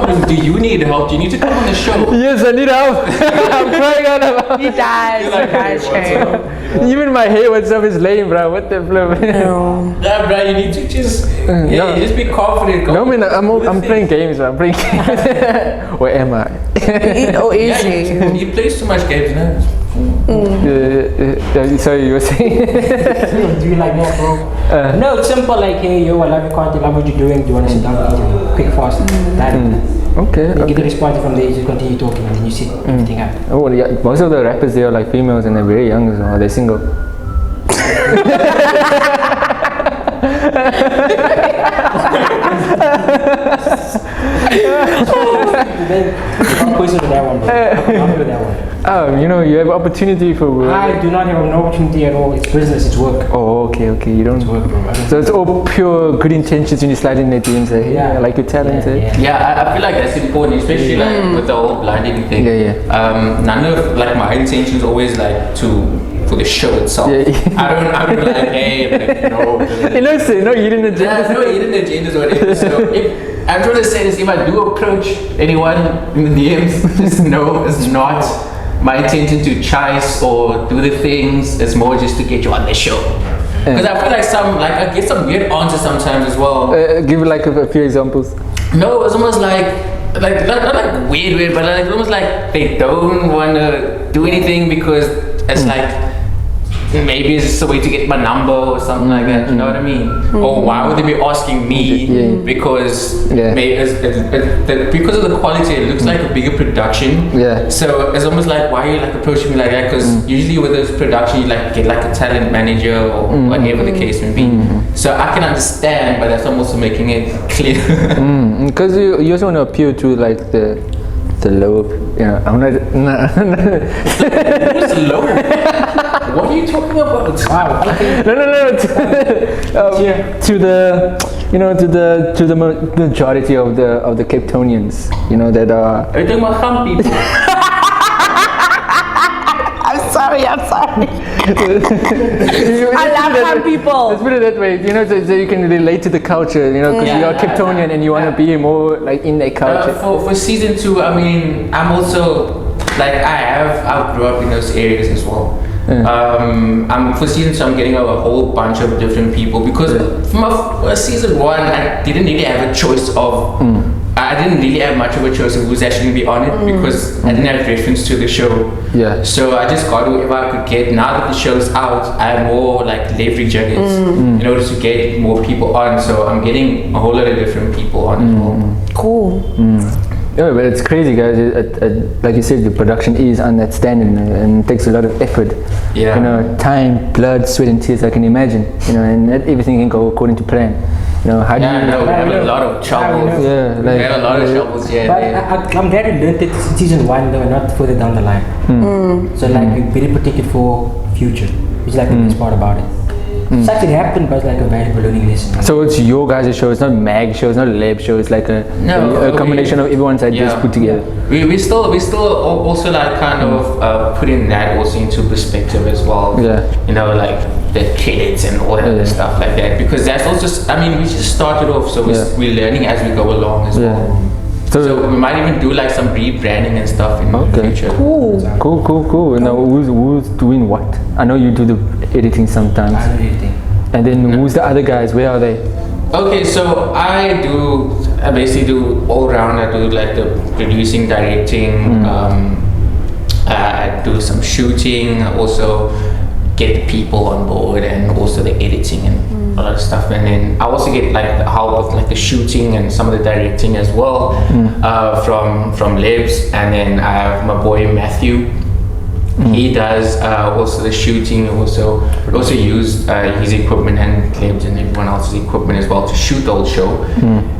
problem. Do you need help? Do you need to come on the show? Yes, I need help. I'm crying out about. He does. You're like, hey, what's up? Even my hair, what's up, is lame, bro. What the flip? Yeah, bro, you need to just just be confident. No, man, I'm playing games, bro. I'm playing games. Where am I? Oh, is he? You play too much games now. Sorry, you were saying? Do you like that, bro? No, it's simple. Like, hey, yo, I love your content. Love what you're doing. Do you want to sit down and eat it? Quick, fast. Okay. You get the response from there. You just continue talking, and then you set everything up. Oh, well, yeah. Most of the rappers, they are like females and they're very young, so they're single. One question to that one, bro. I'm with that one. You know, you have opportunity for work. I do not have no opportunity at all. It's business. It's work. Oh, okay. You don't It's work, bro. So it's all pure good intentions when you slide in the DMs. Yeah, I like your talent. Yeah, I feel like that's important, especially like with the whole blinding thing. None of like my intentions always like for the show itself. I don't like, hey, like, no hidden agendas. No hidden agendas or whatever. So I'm trying to say this, if I do approach anyone in the DMs, just know it's not my intention to chase or do the things. It's more just to get you on the show. Because I feel like I get some weird answers sometimes as well. Give like a few examples. No, it's almost like not like weird, but like it's almost like they don't want to do anything because it's like maybe it's just a way to get my number or something like that. You know what I mean? Or why would they be asking me? Because maybe because of the quality, it looks like a bigger production. So it's almost like, why are you like approaching me like that? Because usually with this production, you like get like a talent manager or whatever the case may be. So I can understand, but that's also making it clear. Because you also want to appeal to like the lower. I'm not. Who's low? What are you talking about? Wow. Okay. No. To the majority of the Capetonians, that are. Are you talking about some people? I'm sorry. I love some people. Let's put it that way, so you can relate to the culture, because you are Capetonian and you want to be more like in that culture. For season 2, I mean, I'm also like I grew up in those areas as well. For season 2, I'm getting a whole bunch of different people because from season 1, I didn't really have a choice of. I didn't really have much of a choice of who's actually going to be on it because I didn't have reference to the show. So I just got whoever I could get. Now that the show's out, I have more like leverage on it in order to get more people on. So I'm getting a whole lot of different people on as well. Cool. Yeah, but it's crazy, guys. Like you said, the production is understanding and it takes a lot of effort. Time, blood, sweat, and tears. I can imagine. And not everything can go according to plan. How do you? We have a lot of troubles. We had a lot of troubles. But I'm glad we learned it season 1, though, not further down the line. So like we very protected for future, which is like the best part about it. It's actually happened, but it's like a valuable learning lesson. So it's your guys' show. It's not mag show. It's not lab show. It's like a combination of everyone's ideas put together. We still also like kind of putting that also into perspective as well. Like the credits and all that stuff like that, because that's all just. I mean, we just started off, so we're learning as we go along as well. So we might even do like some rebranding and stuff in the future. Cool. Now who's doing what? I know you do the editing sometimes. I do editing. And then who's the other guys? Where are they? Okay, so I basically do all round. I do like the producing, directing. I do some shooting. I also get the people on board and also the editing and a lot of stuff. And then I also get like the help with like the shooting and some of the directing as well from Lebs. And then I have my boy Matthew. He does also the shooting. Also use his equipment and Lebs and everyone else's equipment as well to shoot the whole show.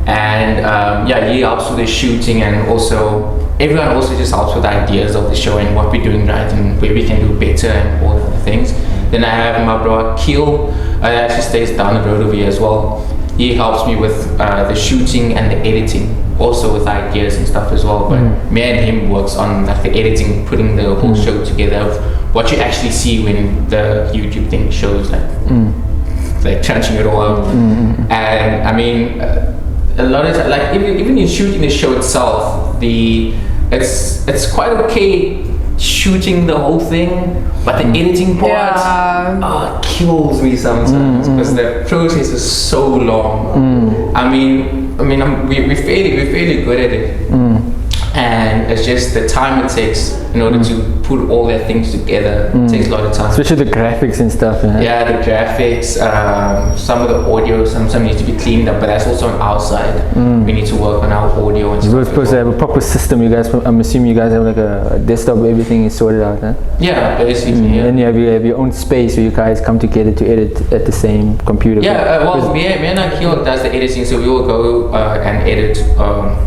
And he helps with the shooting, and also everyone also just helps with ideas of the show and what we're doing right and where we can do better and all of the things. Then I have my brother Keel, that actually stays down the road over here as well. He helps me with the shooting and the editing, also with ideas and stuff as well. But me and him works on like the editing, putting the whole show together of what you actually see when the YouTube thing shows, like crunching it all out. And I mean, a lot of like even in shooting the show itself, it's quite okay shooting the whole thing, but the editing part kills me sometimes because the process is so long. I mean, we're fairly good at it. And it's just the time it takes in order to put all their things together. It takes a lot of time. Especially the graphics and stuff. Yeah, the graphics, some of the audio, some needs to be cleaned up, but that's also on our side. We need to work on our audio and stuff. You're supposed to have a proper system, you guys. I'm assuming you guys have like a desktop where everything is sorted out, huh? Yeah, basically. Yeah. And you have your own space where you guys come together to edit at the same computer. Yeah, well, me and Akil does the editing, so we will go and edit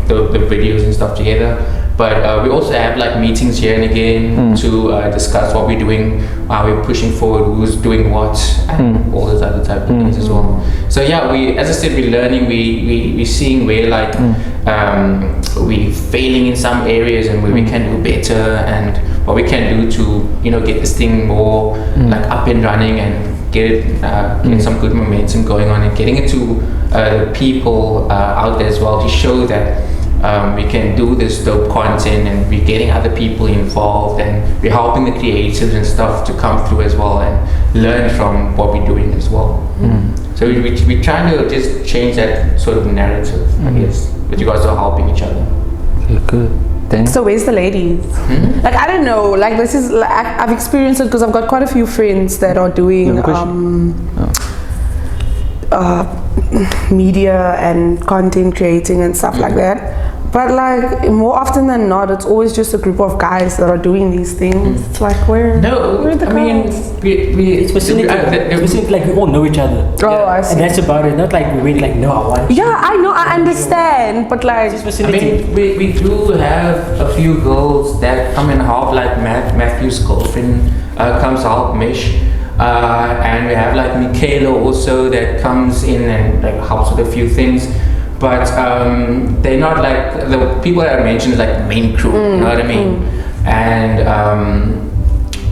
the videos and stuff together. But we also have like meetings here and again to discuss what we're doing, how we're pushing forward, who's doing what, and all those other type of things as well. So yeah, as I said, we're learning, we're seeing where like we're failing in some areas and where we can do better, and what we can do to get this thing more like up and running and get some good momentum going on, and getting it to the people out there as well, to show that we can do this dope content, and we're getting other people involved, and we're helping the creatives and stuff to come through as well and learn from what we're doing as well. So we're trying to just change that sort of narrative, I guess, with regards to helping each other. Okay, good. Then? So where's the ladies? Like, I don't know, like this is like, I've experienced it because I've got quite a few friends that are doing media and content creating and stuff like that. But like more often than not, it's always just a group of guys that are doing these things. It's like where the girls? It's like we all know each other. Oh, I see. And that's about it. Not like we really like know. I know, I understand, but like we do have a few girls that come and help, like Matthew's girlfriend comes to help Mish. And we have like Michaela also that comes in and like helps with a few things. But they're not like the people that I mentioned, like the main crew, you know what I mean? And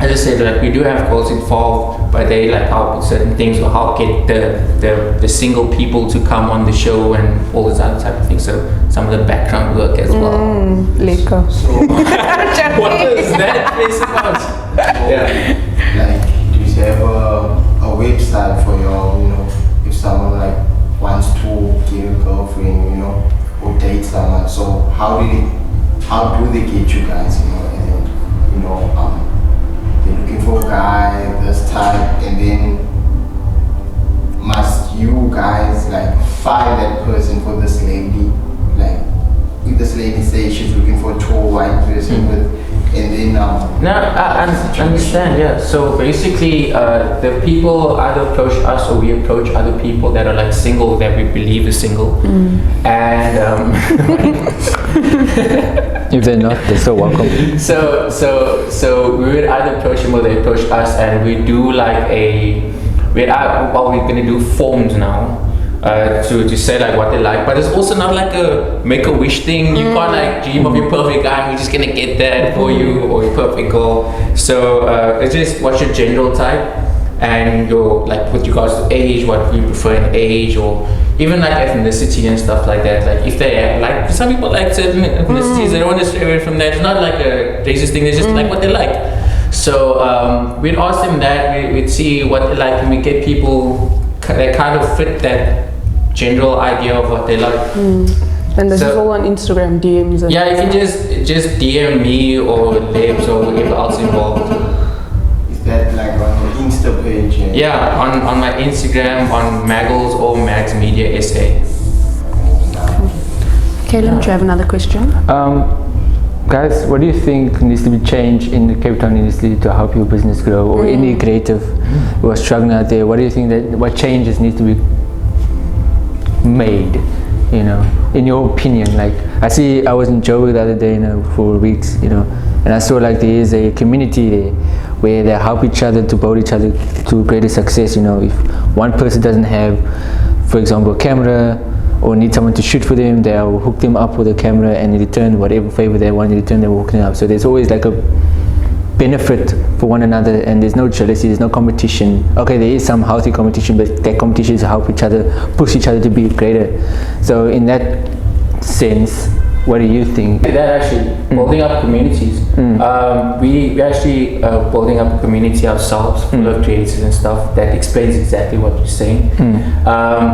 as I said, like we do have girls involved, but they like help with certain things, or help get the single people to come on the show and all this other type of things. So some of the background work as well. Liquor. So what is that place about? Yeah. Like, do you have a website for your, if someone like wants to get a girlfriend, or date someone? So how do they get you guys, and they're looking for a guy this type, and then must you guys like find that person for this lady? Like, if this lady says she's looking for a tall white person and then no, I understand, yeah. So basically, the people either approach us or we approach other people that are like single, that we believe is single. And if they're not, they're so welcome. So we would either approach them or they approach us, and we do like we're gonna do forms now. To say like what they like, but it's also not like a make-a-wish thing. You can't like dream of your perfect guy and we're just gonna get that for you, or your perfect girl. So it's just what's your general type, and your like with regards to age, what you prefer in age, or even like ethnicity and stuff like that. Like if they have, like some people like certain ethnicities, they don't want to stray away from that. It's not like a racist thing, it's just like what they like. So we'd ask them that, we'd see what they like, and we get people that kind of fit that general idea of what they like. And this is all on Instagram DMs. And yeah, you can just DM me or Labs or whoever else involved. Is that like on your Insta page? Yeah, on my Instagram, on Maggles or Mags Media SA. Caleb, do you have another question? Guys, what do you think needs to be changed in the Cape Town industry to help your business grow, or any creative who are struggling out there? What do you think what changes need to be made, in your opinion? Like, I was in Joburg the other day, for weeks, and I saw like there is a community there where they help each other to build each other to greater success. If one person doesn't have, for example, a camera, or need someone to shoot for them, they'll hook them up with a camera, and in return, whatever favor they want in return, they will hook them up. So there's always like a benefit for one another, and there's no jealousy, there's no competition. Okay, there is some healthy competition, but that competition is to help each other, push each other to be greater. So in that sense, what do you think? That actually building up communities. We actually building up a community ourselves, full of creators and stuff. That explains exactly what you're saying.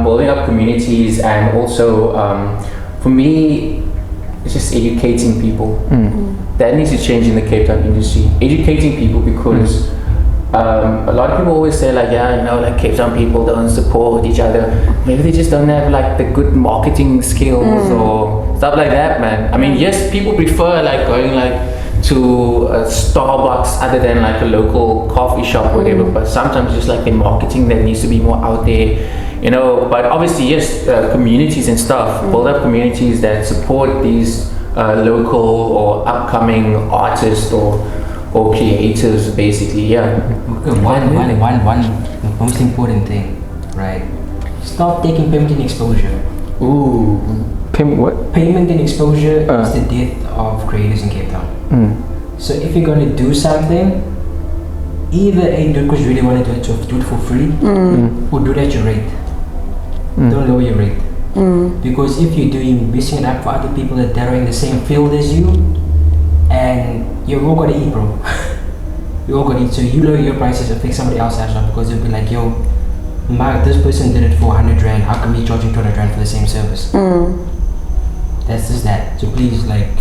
Building up communities, and also for me, it's just educating people. That needs to change in the Cape Town industry. Educating people, because a lot of people always say like, yeah, like Cape Town people don't support each other. Maybe they just don't have like the good marketing skills or stuff like that, man. I mean, yes, people prefer like going like to a Starbucks other than like a local coffee shop or whatever, but sometimes just like the marketing that needs to be more out there, but obviously, yes, communities and stuff, build up communities that support these local or upcoming artists or creators, basically. One most important thing, right? Stop taking payment and exposure. Ooh, what? Payment and exposure is the death of creators in Cape Town. So if you're going to do something, either do it because you really want to do it for free, or do it at your rate. Don't lower your rate. Because if you're missing it up for other people that are in the same field as you, and you're all gonna eat, bro. You're all gonna eat. So you lower your prices and fix somebody else out, because they'll be like, yo, this person did it for 100 rand. How come you're charging 200 rand for the same service? That's just that. So please, like,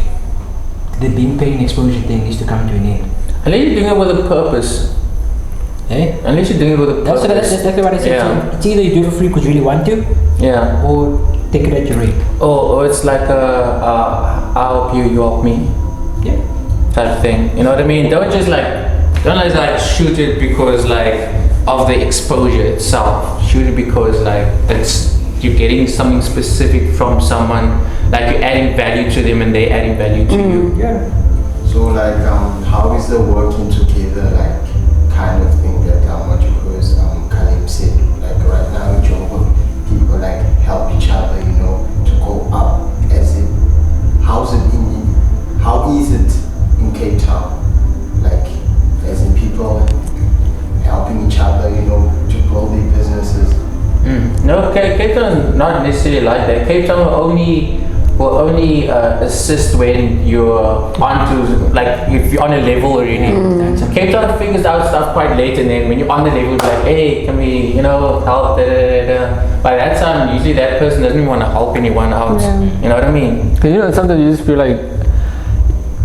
the being paid and exposure thing needs to come to an end. Unless you're doing it with a purpose. Eh? Unless you're doing it with a purpose. That's exactly what I said. Yeah. So it's either you do it for free because you really want to, or take it at your rate. Or it's like I'll help you, you help me. Yeah. Type thing. You know what I mean? Don't just like shoot it because like of the exposure itself. Shoot it because like you're getting something specific from someone, like you're adding value to them and they're adding value to you. Yeah. So like how is the working together like kind of thing that what you Kalim said, like right now in Joburg, people like help each other, to go up as in how is it in Cape Town? Like as in people helping each other, to grow their businesses. No, Cape Town not necessarily like that. Cape Town will only assist when you're onto, like if you're on a level already. Cape Town figures out stuff quite late, and then when you're on the level, it's like, hey, can we, help? By that time, usually that person doesn't even want to help anyone else. You know what I mean? Because sometimes you just feel like,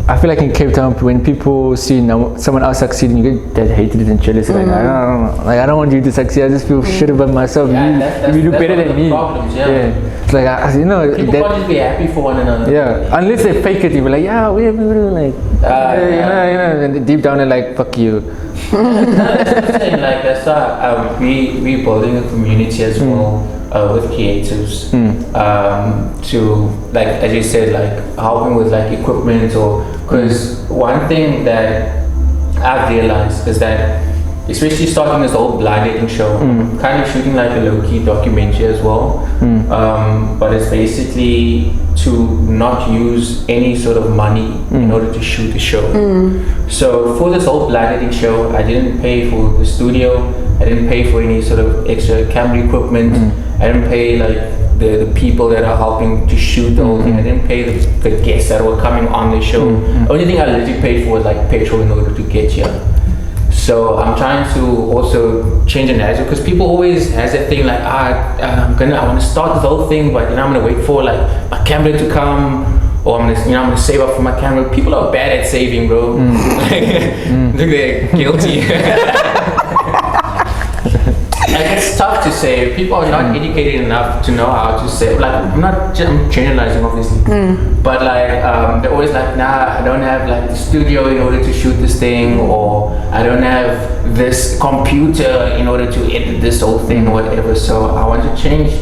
I feel like in Cape Town, when people see someone else succeeding, you get that hatred and jealousy. Like, I don't want you to succeed. I just feel shit about myself. You do better than me. Problems, It's like, people can't just be happy for one another. Yeah, unless they fake it, you be like, we're like, and deep down they're like, fuck you. That's what I'm saying. Like that's we building a community as well. With creatives, to like as you said, like helping with like equipment, or because one thing that I've realized is that, especially starting this whole blind dating show, I'm kind of shooting like a low-key documentary as well, but it's basically to not use any sort of money in order to shoot the show. So for this whole blind dating show, I didn't pay for the studio, I didn't pay for any sort of extra camera equipment, I didn't pay like the people that are helping to shoot the whole thing, I didn't pay the guests that were coming on the show. Only thing I literally paid for was like petrol in order to get here. So I'm trying to also change the narrative, because people always has that thing like, I want to start this whole thing, but I'm gonna wait for like my camera to come, or I'm gonna save up for my camera. People are bad at saving, bro. Look, they're guilty. Like it's tough to save. People are not educated enough to know how to save. Like I'm generalizing obviously, but like they're always like, nah, I don't have like the studio in order to shoot this thing, or I don't have this computer in order to edit this whole thing or whatever. So I want to change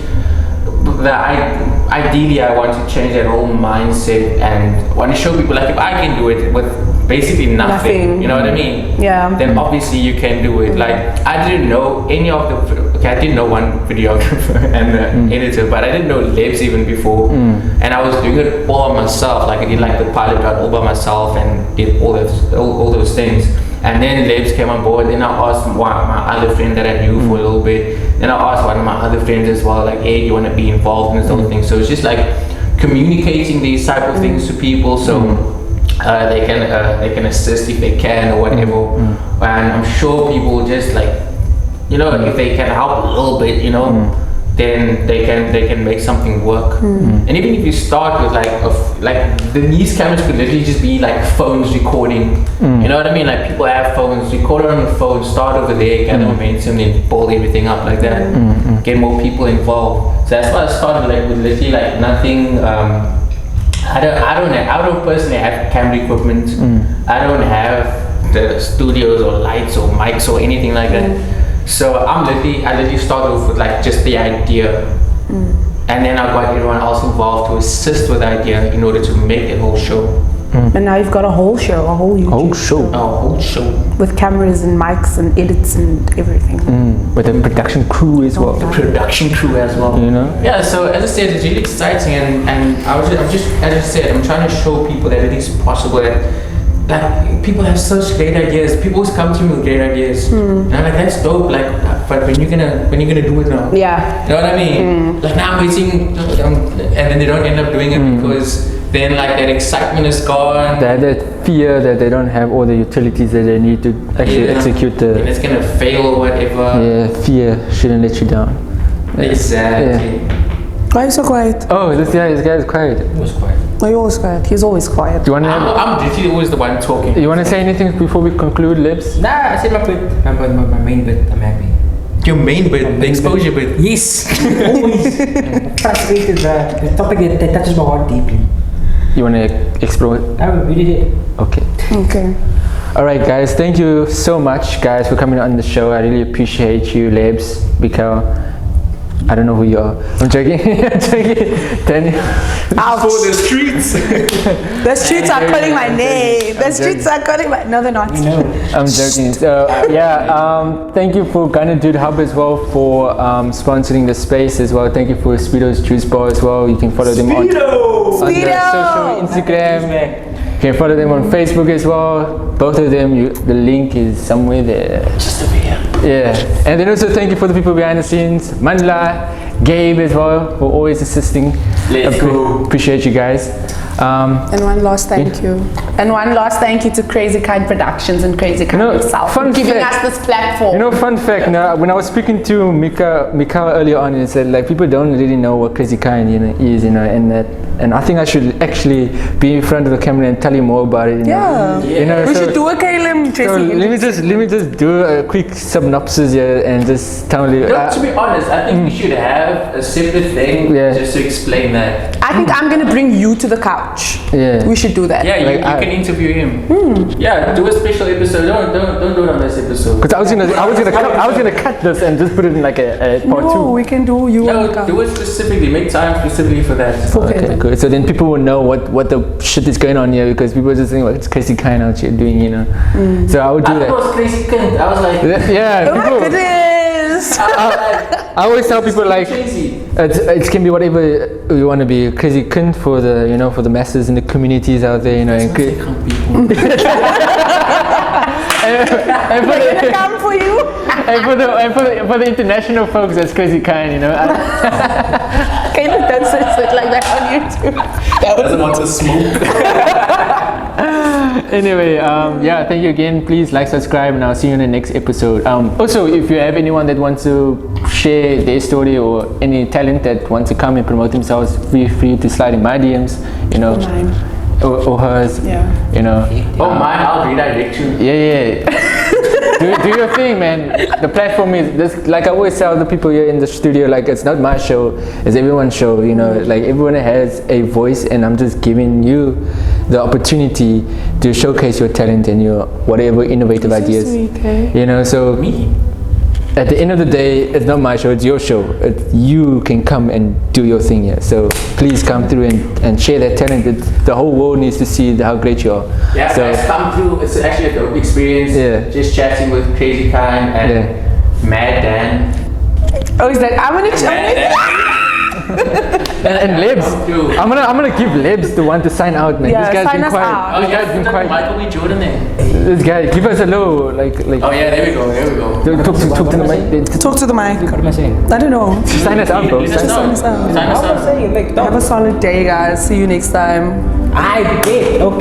ideally I want to change that whole mindset, and want to show people like if I can do it with basically nothing. You know what I mean? Yeah. Then obviously you can do it. Like I didn't know any of the. I didn't know one videographer and the editor, but I didn't know Lebs even before. And I was doing it all by myself. Like I did like the pilot route all by myself and did all those things. And then Lebs came on board. Then I asked my other friend that I knew for a little bit. Then I asked one of my other friends as well, like, hey, you want to be involved in this whole thing? So it's just like communicating these type of things to people, so they can assist if they can or whatever. And I'm sure people will just like, you know, if they can help a little bit, you know, then they can make something work. And even if you start with these cameras could literally just be like phones recording. You know what I mean? Like people have phones, record it on the phone, start over there, gather momentum, then build everything up like that. Get more people involved. So that's why I started like with literally like nothing. I don't personally have camera equipment. I don't have the studios or lights or mics or anything like that. So I literally started off with like just the idea, and then I got everyone else involved to assist with the idea in order to make the whole show. And now you've got a whole show, a whole YouTube show with cameras and mics and edits and everything. With a production crew as well. You know. Yeah. So as I said, it's really exciting, and I'm trying to show people that it is possible. Like people have such great ideas. People always come to me with great ideas, and I'm like, that's dope. Like, but when you gonna do it now? Yeah. You know what I mean? Like now I'm waiting, and then they don't end up doing it because then like that excitement is gone. That fear that they don't have all the utilities that they need to actually execute the. And it's gonna fail or whatever. Yeah, fear shouldn't let you down. Exactly. Why are you so quiet? Oh, this guy is quiet. He was quiet. No, you're always quiet. He's always quiet. Do you want to? I'm literally always the one talking. You want to say anything before we conclude, Libs? Nah, I said my bit. My main bit. I'm happy. Your main bit, the exposure bit. Yes. Always. Frustrated. The topic that touches my heart deeply. You want to explore it? No, we did it. Okay. All right, guys. Thank you so much, guys, for coming on the show. I really appreciate you, Lebs, because I don't know who you are. I'm joking. I'm joking. Danny. For the streets. The streets are calling my name. The streets are calling my. No, they're not. I'm joking. So thank you for Gunner Dude Hub as well for sponsoring the space as well. Thank you for Speedo's Juice Bar as well. You can follow them on their social Instagram. You can follow them on Facebook as well. Both of them, the link is somewhere there. Just over here. Yeah, and then also thank you for the people behind the scenes, Mandla, Gabe as well, for always assisting. Let's go. Appreciate you guys. And one last thank you. And one last thank you to Craziekind Productions and Craziekind himself for giving us this platform. You know, fun fact, when I was speaking to Mika earlier on, he said like people don't really know what Craziekind is, and I think I should actually be in front of the camera and tell you more about it. We should do a KLM Tracy. Let me just do a quick synopsis here and just tell you. To be honest, I think we should have a separate thing just to explain that. I think I'm gonna bring you to the couch. Yeah. We should do that. Yeah, you can interview him. Yeah, do a special episode. Don't do it on this episode. Because I was gonna cut this and just put it in like a part 2. No, we can do you on the couch. Do it specifically. Make time specifically for that. Okay, good. So then people will know what the shit is going on here, because people are just thinking, well, it's Craziekind out here doing, So I would do that. I thought it was Craziekind. I was like, yeah. Oh my goodness. I always tell people like it can be whatever you want to be. Craziekind for the for the masses and the communities out there, and and come for you. And for the international folks, that's Craziekind, Can you dance it like that on YouTube? That doesn't want to smoke. Anyway, thank you again. Please like, subscribe, and I'll see you in the next episode. Also, if you have anyone that wants to share their story or any talent that wants to come and promote themselves, feel free to slide in my DMs, Mine. or hers, Oh, mine, I'll redirect you. Yeah. do your thing, man. The platform is this. Like I always tell the people here in the studio, like it's not my show, it's everyone's show. Like everyone has a voice, and I'm just giving you the opportunity to showcase your talent and your whatever innovative ideas. Sweet, eh? So Me. At the end of the day, it's not my show, it's your show. You can come and do your thing here. So please come through and share that talent. The whole world needs to see how great you are. Yeah, so guys, come through. It's actually a dope experience. Yeah. Just chatting with Craziekind and Mad Dan. Oh, is that? I'm gonna and Lebs. I'm gonna give Lebs the one to sign out, man. Yeah, this guy's sign been us quiet. out. Oh, you guys been quiet. Michael B. Jordan there. This guy, give us a low, like. Oh yeah, there we go. Talk to the mic. Talk to the mic. What am I saying? I don't know. Sign us out, bro. Just sign us out. Sign us What am I out. saying? Like, Have a solid day, guys. See you next time. I did. Okay.